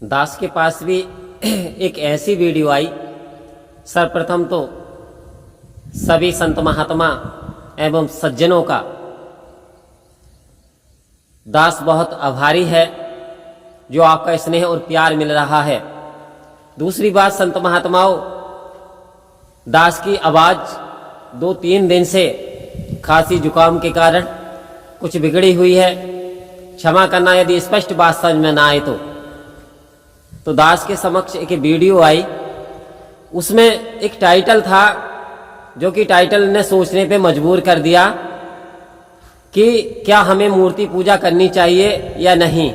दास के पास भी एक ऐसी वीडियो आई। सर्वप्रथम तो सभी संत महात्मा एवं सज्जनों का दास बहुत आभारी है जो आपका स्नेह और प्यार मिल रहा है। दूसरी बात, संत महात्माओं, दास की आवाज 2-3 दिन से खांसी जुकाम के कारण कुछ बिगड़ी हुई है। क्षमा करना यदि स्पष्ट बात समझ में ना आए तो दास के समक्ष एक वीडियो आई। उसमें एक टाइटल था जो कि टाइटल ने सोचने पे मजबूर कर दिया कि क्या हमें मूर्ति पूजा करनी चाहिए या नहीं,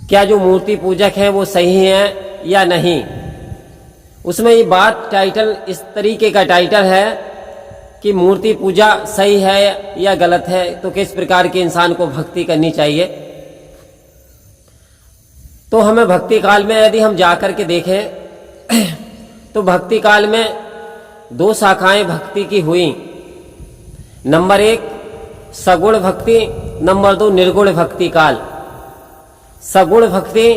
क्या जो मूर्ति पूजक हैं वो सही हैं या नहीं। उसमें ये बात टाइटल इस तरीके का टाइटल है कि मूर्ति पूजा सही है या गलत है, तो किस प्रकार के इंसान को भक्ति करनी चाहिए। तो हमें भक्ति काल में यदि हम जाकर के देखें तो भक्ति काल में 2 शाखाएं भक्ति की हुई। नंबर 1 सगुण भक्ति, नंबर 2 निर्गुण भक्ति काल। सगुण भक्ति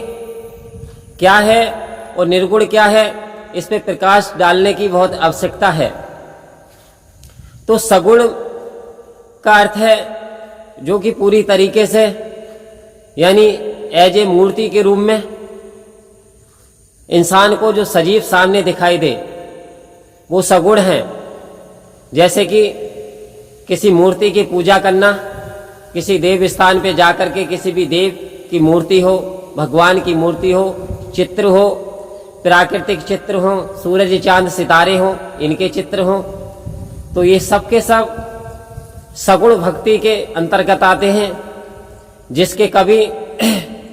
क्या है और निर्गुण क्या है, इस पे प्रकाश डालने की बहुत आवश्यकता है। तो सगुण का अर्थ है जो कि पूरी तरीके से यानी एज ए मूर्ति के रूप में इंसान को जो सजीव सामने दिखाई दे वो सगुण है। जैसे कि किसी मूर्ति की पूजा करना, किसी देव स्थान पे जाकर के किसी भी देव की मूर्ति हो, भगवान की मूर्ति हो, चित्र हो, प्राकृतिक चित्र हो, सूरज चांद सितारे हो, इनके चित्र हो, तो ये सब के सब सगुण भक्ति के अंतर्गत आते हैं। जिसके कवि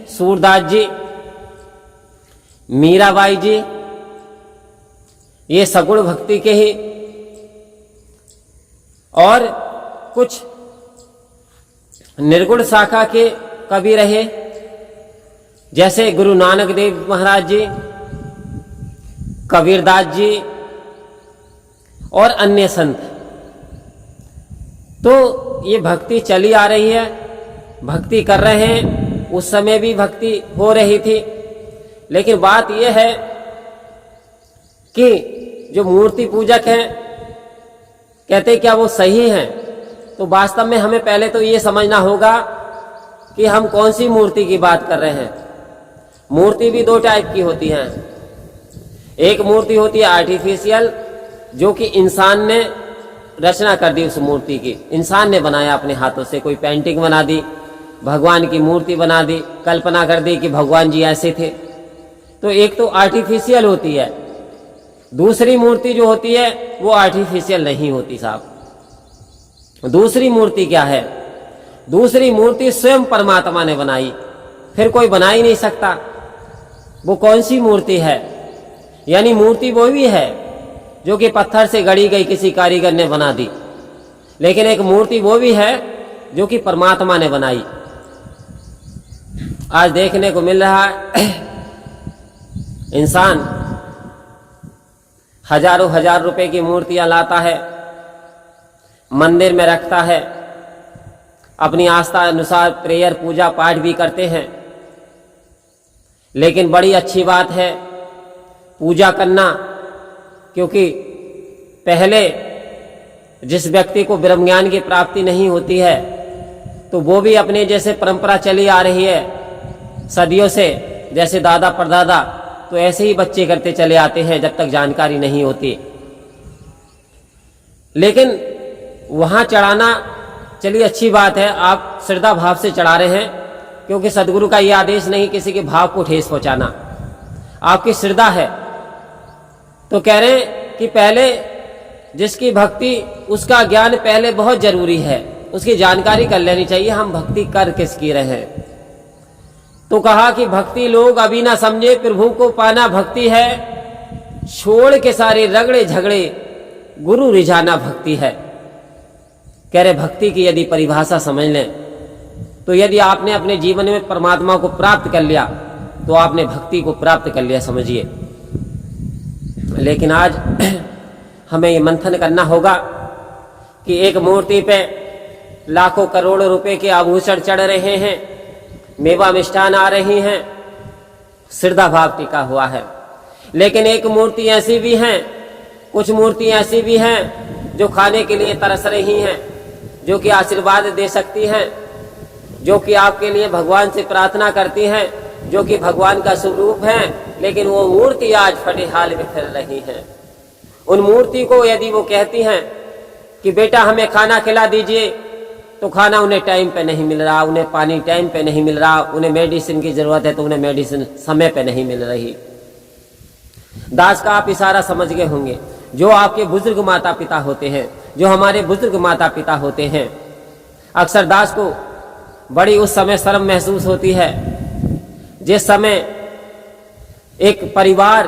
सूरदास जी, मीराबाई जी, ये सगुण भक्ति के ही, और कुछ निर्गुण शाखा के कवि रहे जैसे गुरु नानक देव महाराज जी, कबीरदास जी और अन्य संत। तो ये भक्ति चली आ रही है, भक्ति कर रहे हैं। उस समय भी भक्ति हो रही थी, लेकिन बात यह है कि जो मूर्ति पूजक हैं कहते क्या वो सही हैं, तो वास्तव में हमें पहले तो ये समझना होगा कि हम कौन सी मूर्ति की बात कर रहे हैं। मूर्ति भी 2 टाइप की होती हैं। एक मूर्ति होती है आर्टिफिशियल, जो कि इंसान ने रचना कर दी, उस मूर्ति की इंसान ने बनाया अपने हाथों से, कोई पेंटिंग बना दी, भगवान की मूर्ति बना दी, कल्पना कर दी कि भगवान जी ऐसे थे। तो एक तो आर्टिफिशियल होती है। दूसरी मूर्ति जो होती है वो आर्टिफिशियल नहीं होती साहब। दूसरी मूर्ति क्या है? दूसरी मूर्ति स्वयं परमात्मा ने बनाई, फिर कोई बना ही नहीं सकता। वो कौन सी मूर्ति है? यानी मूर्ति वो भी है जो कि पत्थर से गढ़ी गई, किसी कारीगर ने बना दी, लेकिन एक मूर्ति वो भी है जो कि परमात्मा ने बनाई। आज देखने को मिल रहा है इंसान हजारों हजार रुपए की मूर्तियां लाता है, मंदिर में रखता है, अपनी आस्था अनुसार प्रेयर पूजा पाठ भी करते हैं। लेकिन बड़ी अच्छी बात है पूजा करना, क्योंकि पहले जिस व्यक्ति को ब्रह्म ज्ञान की प्राप्ति नहीं होती है तो वो भी अपने जैसे परंपरा चली आ रही है सदियों से, जैसे दादा परदादा, तो ऐसे ही बच्चे करते चले आते हैं जब तक जानकारी नहीं होती। लेकिन वहां चढ़ाना चलिए अच्छी बात है, आप श्रद्धा भाव से चढ़ा रहे हैं, क्योंकि सदगुरु का यह आदेश नहीं किसी के भाव को ठेस पहुंचाना, आपकी श्रद्धा है। तो कह रहे हैं कि पहले जिसकी भक्ति, उसका ज्ञान पहले बहुत जरूरी है, उसकी जानकारी कर लेनी चाहिए हम भक्ति कर किसकी रहे हैं। तो कहा कि भक्ति लोग अभी ना समझे, प्रभु को पाना भक्ति है, छोड़ के सारे रगड़े झगड़े गुरु रिझाना भक्ति है। कह रहे भक्ति की यदि परिभाषा समझ लें तो यदि आपने अपने जीवन में परमात्मा को प्राप्त कर लिया तो आपने भक्ति को प्राप्त कर लिया, समझिए। लेकिन आज हमें ये मंथन करना होगा कि एक मूर्ति पे लाखों करोड़ों रुपए के आभूषण चढ़ रहे हैं, मेवा मिष्ठान आ रही हैं, श्रद्धा भाव टिका हुआ है। लेकिन एक मूर्ति ऐसी भी हैं, कुछ मूर्ति ऐसी भी हैं जो खाने के लिए तरस रही हैं, जो कि आशीर्वाद दे सकती हैं, जो कि आपके लिए भगवान से प्रार्थना करती हैं, जो कि भगवान का स्वरूप है, लेकिन वो मूर्ति आज फटे हाल में फिर रही है। उन मूर्ति को यदि वो कहती हैं कि बेटा हमें खाना खिला दीजिए, तो खाना उन्हें टाइम पे नहीं मिल रहा, उन्हें पानी टाइम पे नहीं मिल रहा, उन्हें मेडिसिन की जरूरत है तो उन्हें मेडिसिन समय पे नहीं मिल रही। दास का आप इशारा समझ गए होंगे। जो आपके बुजुर्ग माता पिता होते हैं, जो हमारे बुजुर्ग माता पिता होते हैं, अक्सर दास को बड़ी उस समय शर्म महसूस होती है जिस समय एक परिवार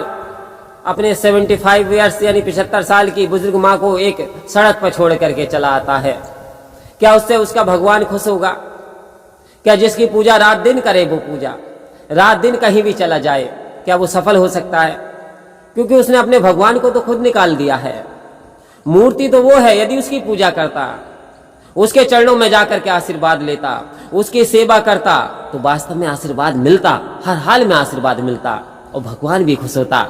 अपने 75 ईयर्स यानी 75 साल की बुजुर्ग माँ को एक सड़क पर छोड़ करके चला आता है। क्या उससे उसका भगवान खुश होगा? क्या जिसकी पूजा रात दिन करे वो पूजा रात दिन कहीं भी चला जाए, क्या वो सफल हो सकता है? क्योंकि उसने अपने भगवान को तो खुद निकाल दिया है। मूर्ति तो वो है, यदि उसकी पूजा करता, उसके चरणों में जाकर के आशीर्वाद लेता, उसकी सेवा करता, तो वास्तव में आशीर्वाद मिलता, हर हाल में आशीर्वाद मिलता और भगवान भी खुश होता।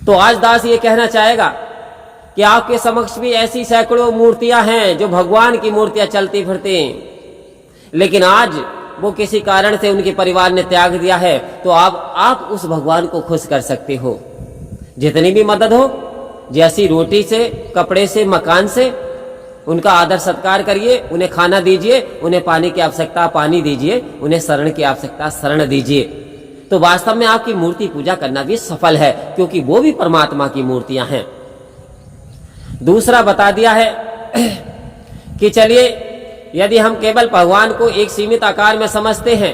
तो आज दास ये कहना चाहेगा कि आपके समक्ष भी ऐसी सैकड़ों मूर्तियां हैं जो भगवान की मूर्तियां चलती फिरती, लेकिन आज वो किसी कारण से उनके परिवार ने त्याग दिया है, तो आप उस भगवान को खुश कर सकते हो। जितनी भी मदद हो, जैसी रोटी से, कपड़े से, मकान से, उनका आदर सत्कार करिए, उन्हें खाना दीजिए, उन्हें पानी की आवश्यकता पानी दीजिए, उन्हें शरण की आवश्यकता शरण दीजिए। तो वास्तव में आपकी मूर्ति पूजा करना भी सफल है, क्योंकि वो भी परमात्मा की मूर्तियां हैं। दूसरा बता दिया है कि चलिए यदि हम केवल भगवान को एक सीमित आकार में समझते हैं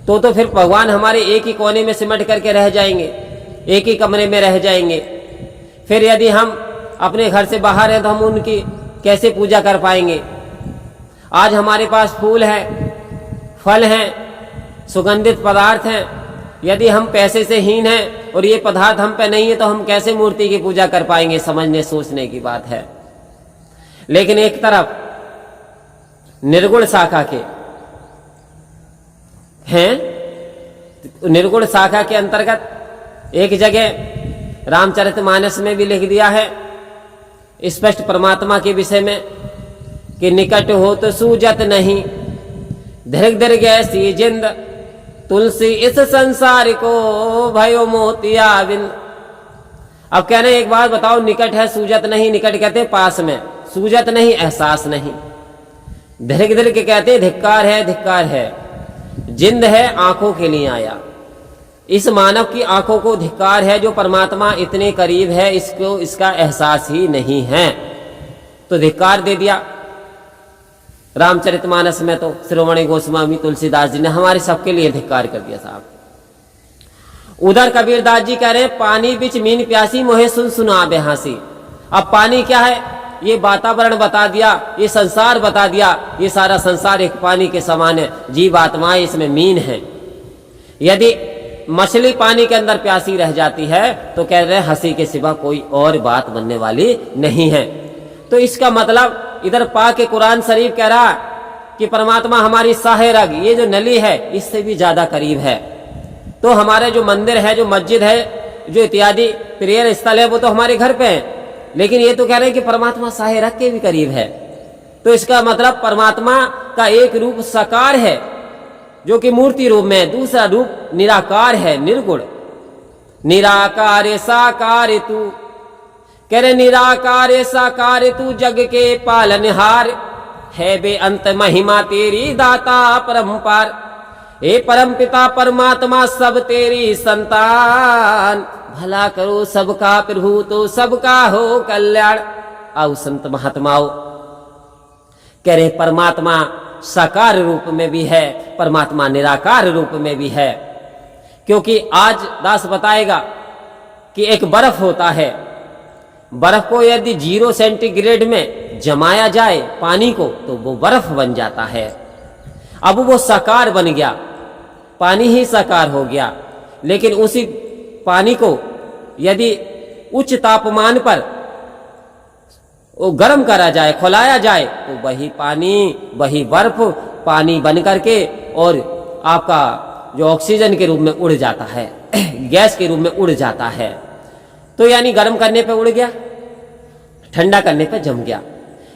तो फिर भगवान हमारे एक ही कोने में सिमट करके रह जाएंगे, एक ही कमरे में रह जाएंगे। फिर यदि हम अपने घर से बाहर हैं तो हम उनकी कैसे पूजा कर पाएंगे? आज हमारे पास फूल है, फल हैं, सुगंधित पदार्थ हैं। यदि हम पैसे से हीन हैं और ये पदार्थ हम पे नहीं है तो हम कैसे मूर्ति की पूजा कर पाएंगे? समझने सोचने की बात है। लेकिन एक तरफ निर्गुण शाखा के हैं, निर्गुण शाखा के अंतर्गत एक जगह रामचरितमानस में भी लिख दिया है स्पष्ट परमात्मा के विषय में कि निकट हो तो सूजत नहीं, दीर्घ दीर्घ ऐसी जिंद, तुलसी इस संसार को भयो मोतिया बिंद। अब कहने एक बात बताओ, निकट है सूजत नहीं, निकट कहते हैं पास में, सूजत नहीं एहसास नहीं, दीर्घ दीर्घ कहते हैं धिक्कार है, धिक्कार है, जिंद है आंखों के लिए आया। इस मानव की आंखों को धिक्कार है जो परमात्मा इतने करीब है, इसको इसका एहसास ही नहीं है, तो धिक्कार दे दिया। रामचरितमानस में तो शिरोमणि गोस्वामी तुलसीदास जी ने हमारे सबके लिए धिक्कार कर दिया साहब। उधर कबीरदास जी कह रहे हैं पानी बिच मीन प्यासी मोहे सुन सुना बेहासी। अब पानी क्या है ये वातावरण बता दिया, ये संसार बता दिया, ये सारा संसार एक पानी के समान है, जीव आत्माएं इसमें मीन है। यदि मछली पानी के अंदर प्यासी रह जाती है तो कह रहे हंसी के सिवा कोई और बात बनने वाली नहीं है। तो इसका मतलब इधर पाक के कुरान शरीफ कह रहा कि परमात्मा हमारी साहे रग, ये जो नली है इससे भी ज्यादा करीब है। तो हमारे जो मंदिर है, जो मस्जिद है, जो इत्यादि प्रेयर स्थल है वो तो हमारे घर पे है, लेकिन ये तो कह रहे हैं कि परमात्मा साहे रग के भी करीब है। तो इसका मतलब परमात्मा का एक रूप साकार है जो कि मूर्ति रूप में, दूसरा रूप निराकार है, निर्गुण। निराकार साकार तू, कह रहे निराकार साकार तू जग के पालनहार, है बे अंत महिमा तेरी दाता परम्पार। हे परम पिता परमात्मा सब तेरी संतान, भला करो सबका प्रभु तो सबका हो कल्याण। आओ संत महात्माओं, कह रहे परमात्मा साकार रूप में भी है, परमात्मा निराकार रूप में भी है। क्योंकि आज दास बताएगा कि एक बर्फ होता है, बर्फ को यदि 0 सेंटीग्रेड में जमाया जाए पानी को तो वो बर्फ बन जाता है। अब वो साकार बन गया, पानी ही साकार हो गया। लेकिन उसी पानी को यदि उच्च तापमान पर वो गर्म करा जाए, खौलाया जाए, तो वही पानी, वही बर्फ पानी बन करके और आपका जो ऑक्सीजन के रूप में उड़ जाता है, गैस के रूप में उड़ जाता है। तो यानी गर्म करने पे उड़ गया, ठंडा करने पे जम गया।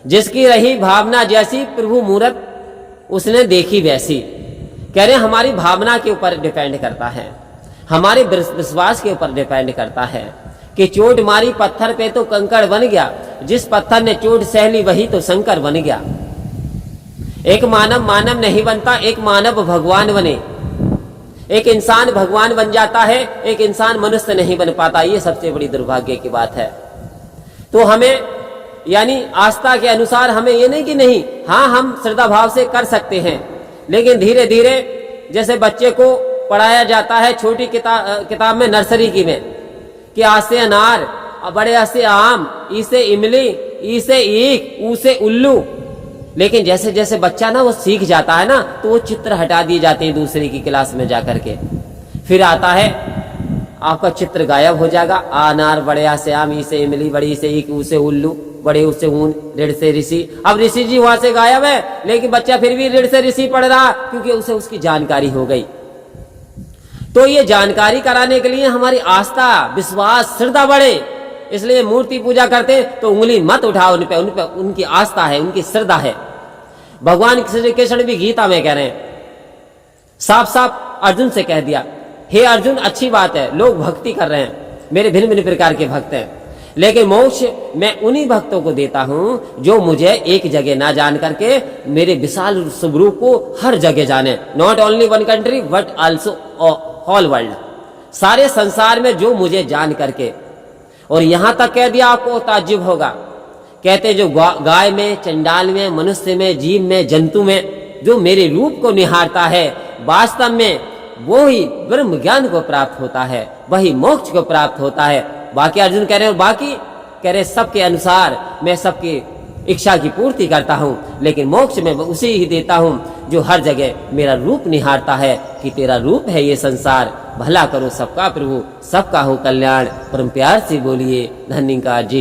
जिसकी रही भावना जैसी प्रभु मूरत उसने देखी वैसी। कह रहे हमारी भावना के ऊपर डिपेंड करता है, हमारे विश्वास के ऊपर डिपेंड करता है कि चोट मारी पत्थर पे तो कंकड़ बन गया, जिस पत्थर ने चोट सह ली वही तो शंकर बन गया। एक मानव मानव नहीं बनता, एक मानव भगवान बने। एक इंसान भगवान बन जाता है, एक इंसान मनुष्य नहीं बन पाता। ये सबसे बड़ी दुर्भाग्य की बात है। तो हमें यानी आस्था के अनुसार हमें ये नहीं कि नहीं, हाँ हम श्रद्धा भाव से कर सकते हैं, लेकिन धीरे धीरे जैसे बच्चे को पढ़ाया जाता है छोटी किताब में, नर्सरी की में, कि आ से अनार, बड़े आ से आम, ई से इमली, ई से ईख, ऊ से उल्लू। लेकिन जैसे जैसे बच्चा ना वो सीख जाता है ना, तो वो चित्र हटा दिए जाते हैं दूसरे की क्लास में जाकर के। फिर आता है आपका चित्र गायब हो जाएगा। आ अनार, बड़े आ से आम, ई से इमली, बड़ी से ईख, ऊ से उल्लू, बड़े ऊ से ऊन, ऋण से ऋषि। अब ऋषि जी वहां से गायब है, लेकिन बच्चा फिर भी ऋण से ऋषि पढ़ रहा, क्योंकि उसे उसकी जानकारी हो गई। तो ये जानकारी कराने के लिए हमारी आस्था, विश्वास, श्रद्धा बढ़े, इसलिए मूर्ति पूजा करते तो उंगली मत उठाओ उन पे उनकी आस्था है, उनकी श्रद्धा है। भगवान श्री कृष्ण भी गीता में कह रहे हैं, साफ साफ अर्जुन से कह दिया, हे अर्जुन अच्छी बात है लोग भक्ति कर रहे हैं, मेरे भिन्न भिन्न प्रकार के भक्त हैं, लेकिन मोक्ष मैं उन्हीं भक्तों को देता हूं जो मुझे एक जगह ना जान करके मेरे विशाल स्वरूप को हर जगह जाने। Not only one country but also whole world, सारे संसार में जो मुझे जान करके। और यहां तक कह दिया, आपको ताज्जुब होगा, कहते जो गाय में, चंडाल में, मनुष्य में, जीव में, जंतु में जो मेरे रूप को निहारता है, वास्तव में वो ही ब्रह्म ज्ञान को प्राप्त होता है, वही मोक्ष को प्राप्त होता है। बाकी अर्जुन कह रहे हैं, और बाकी कह रहे सबके अनुसार मैं सबकी इच्छा की पूर्ति करता हूं, लेकिन मोक्ष में उसे ही देता हूं जो हर जगह मेरा रूप निहारता है कि तेरा रूप है ये संसार, भला करो सबका प्रभु, सबका हो कल्याण। परम प्यार से बोलिए धन्य का जी।